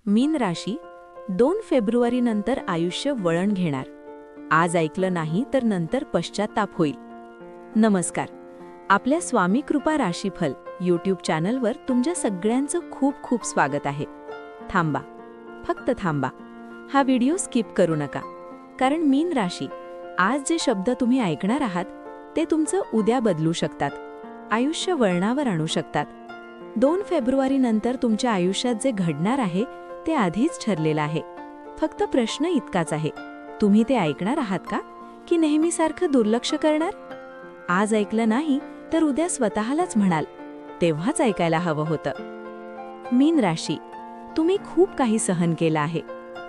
मीन राशी 2 फेब्रुवारी नंतर आयुष्य वळण घेणार. आज ऐकलं नाही तर नंतर पश्चात्ताप होईल. नमस्कार. आपल्या स्वामी कृपा राशीफल यूट्यूब चॅनलवर तुमच्या सगळ्यांचं खूप खूप स्वागत आहे. थांबा, फक्त थांबा. हा व्हिडिओ स्किप करू नका, कारण मीन राशी आज जे शब्द तुम्ही ऐकणार आहात ते तुमचं उद्या बदलू शकतात, आयुष्य वळणावर आणू शकतात. 2 फेब्रुवारी नंतर तुमच्या आयुष्यात जे घडणार आहे ते आधीच ठरलेलं आहे. फक्त प्रश्न इतकाच आहे, तुम्ही ते ऐकणार आहात का, की नेहमीसारखं दुर्लक्ष करणार? आज ऐकलं नाही तर उद्या स्वतःलाच म्हणाल, तेव्हाच ऐकायला हवं होतं. मीन राशी, तुम्ही खूप काही सहन केलं आहे.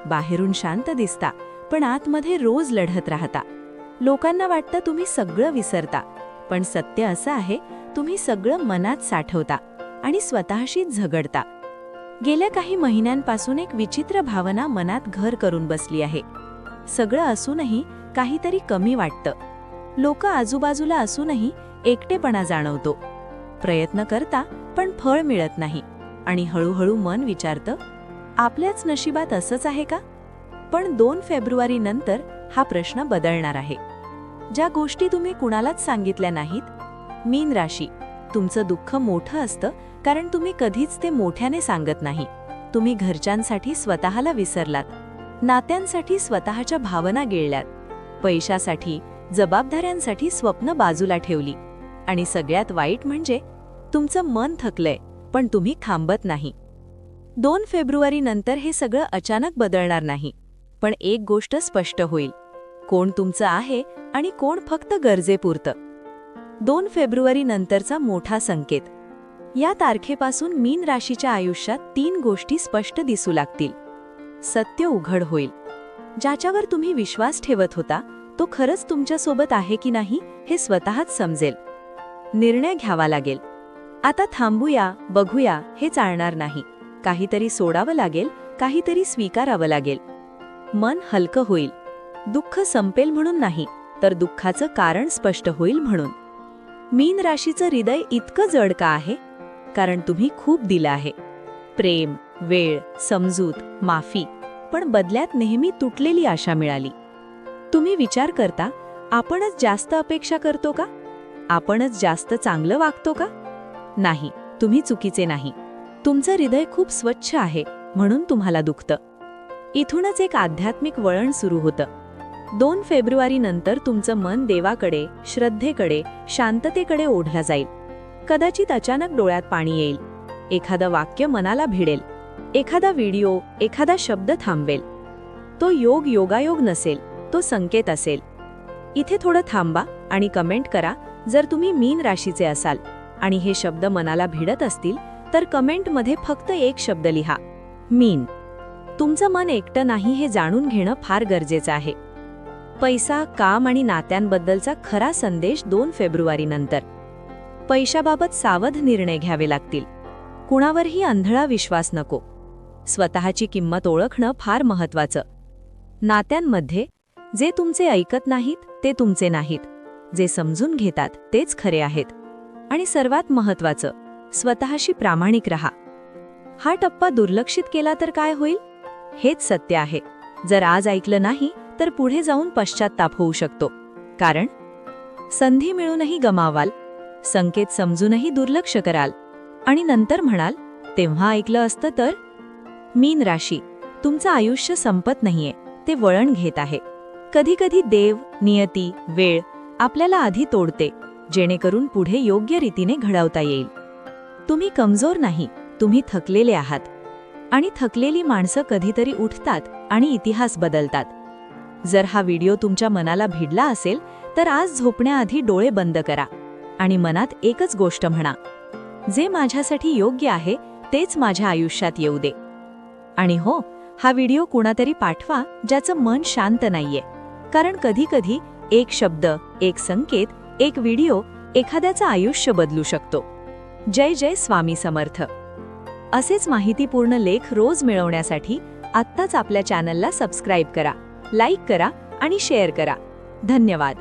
बाहेरून शांत दिसता, पण आतमध्ये रोज लढत राहता. लोकांना वाटतं तुम्ही सगळं विसरता, पण सत्य असं आहे, तुम्ही सगळं मनात साठवता आणि स्वतःशीच झगडता. गेल्या काही महिन्यांपासून एक विचित्र भावना मनात घर करून बसली आहे. सगळं असूनही काहीतरी कमी वाटतं. लोक आजूबाजूला असूनही एकटेपणा जाणवतो. प्रयत्न करता पण फळ मिळत नाही आणि हळूहळू मन विचारतं, आपल्याच नशिबात असंच आहे का? पण 2 फेब्रुवारी नंतर हा प्रश्न बदलणार आहे. ज्या गोष्टी तुम्ही कुणालाच सांगितल्या नाहीत. मीन राशी, तुमचं दुःख मोठं असतं कारण तुम्ही कधीच ते मोठ्याने सांगत नाही. तुम्ही घरच्यांसाठी स्वतःला विसरलात, नात्यांसाठी स्वतःच्या भावना गिळल्यात, पैशासाठी, जबाबदाऱ्यांसाठी स्वप्न बाजूला ठेवली. आणि सगळ्यात वाईट म्हणजे तुमचं मन थकलंय, पण तुम्ही थांबत नाही. 2 फेब्रुवारी नंतर हे सगळं अचानक बदलणार नाही, पण एक गोष्ट स्पष्ट होईल, कोण तुमचं आहे आणि कोण फक्त गरजेपुरतं. 2 फेब्रुवारी नंतरचा मोठा संकेत. या तारखेपासून मीन राशीच्या आयुष्यात 3 गोष्टी स्पष्ट दिसू लागतील. सत्य उघड होईल. ज्याच्यावर तुम्ही विश्वास ठेवत होता तो खरंच तुमच्यासोबत आहे की नाही हे स्वतःच समजेल. निर्णय घ्यावा लागेल. आता थांबूया, बघूया हे चालणार नाही. काहीतरी सोडावं लागेल, काहीतरी स्वीकारावं लागेल. मन हलकं होईल. दुःख संपेल म्हणून नाही, तर दुःखाचं कारण स्पष्ट होईल म्हणून. मीन राशीचं हृदय इतकं जड का आहे? कारण तुम्ही खूप दिलं आहे. प्रेम, वेळ, समजूत, माफी, पण बदल्यात नेहमी तुटलेली आशा मिळाली. तुम्ही विचार करता, आपणच जास्त अपेक्षा करतो का? आपणच जास्त चांगलं वागतो का? नाही, तुम्ही चुकीचे नाही. तुमचं हृदय खूप स्वच्छ आहे म्हणून तुम्हाला दुखतं. इथूनच एक आध्यात्मिक वळण सुरू होतं. 2 फेब्रुवारी नंतर तुमचं मन देवाकडे, श्रद्धेकडे, शांततेकडे ओढलं जाईल. कदाचित अचानक डोळ्यात पाणी येईल. एखादं वाक्य मनाला भिडेल. एखादा व्हिडिओ, एखादा शब्द थांबवेल. तो योग योगायोग नसेल, तो संकेत असेल. इथे थोडं थांबा आणि कमेंट करा जर तुम्ही मीन राशीचे असाल आणि हे शब्द मनाला भिडत असतील तर कमेंटमध्ये फक्त एक शब्द लिहा, मीन. तुमचं मन एकटं नाही हे जाणून घेणं फार गरजेचं आहे. पैसा, काम आणि नात्यांबद्दलचा खरा संदेश 2 फेब्रुवारी नंतर. पैशाबाबत सावध निर्णय घ्यावे लागतील. कुणावरही अंधळा विश्वास नको. स्वतःची किंमत ओळखणं फार महत्त्वाचं. नात्यांमध्ये जे तुमचे ऐकत नाहीत ते तुमचे नाहीत. जे समजून घेतात तेच खरे आहेत. आणि सर्वात महत्त्वाचं, स्वतःशी प्रामाणिक रहा. हा टप्पा दुर्लक्षित केला तर काय होईल? हेच सत्य आहे. जर आज ऐकलं नाही तर पुढे जाऊन पश्चात्ताप होऊ शकतो. कारण संधी मिळूनही गमावाल, संकेत समजूनही दुर्लक्ष कराल आणि नंतर म्हणाल, तेव्हा ऐकलं असतं तर. मीन राशी, तुमचं आयुष्य संपत नाहीये, ते वळण घेत आहे. कधी कधी देव, नियती, वेळ आपल्याला आधी तोडते, जेणेकरून पुढे योग्य रीतीने घडवता येईल. तुम्ही कमजोर नाही, तुम्ही थकलेले आहात. आणि थकलेली माणसं कधीतरी उठतात आणि इतिहास बदलतात. जर हा व्हिडिओ तुमच्या मनाला भिडला असेल तर आज झोपण्याआधी डोळे बंद करा आणि मनात एकच गोष्ट म्हणा, जे माझ्यासाठी योग्य आहे तेच माझ्या आयुष्यात येऊ दे. आणि हो, हा व्हिडिओ कुणातरी पाठवा ज्याचं मन शांत नाहीये, कारण कधी कधी एक शब्द, एक संकेत, एक व्हिडिओ एखाद्याचं आयुष्य बदलू शकतो. जय जय स्वामी समर्थ. असेच माहितीपूर्ण लेख रोज मिळवण्यासाठी आत्ताच आपल्या चॅनलला सबस्क्राईब करा, लाईक करा आणि शेअर करा. धन्यवाद.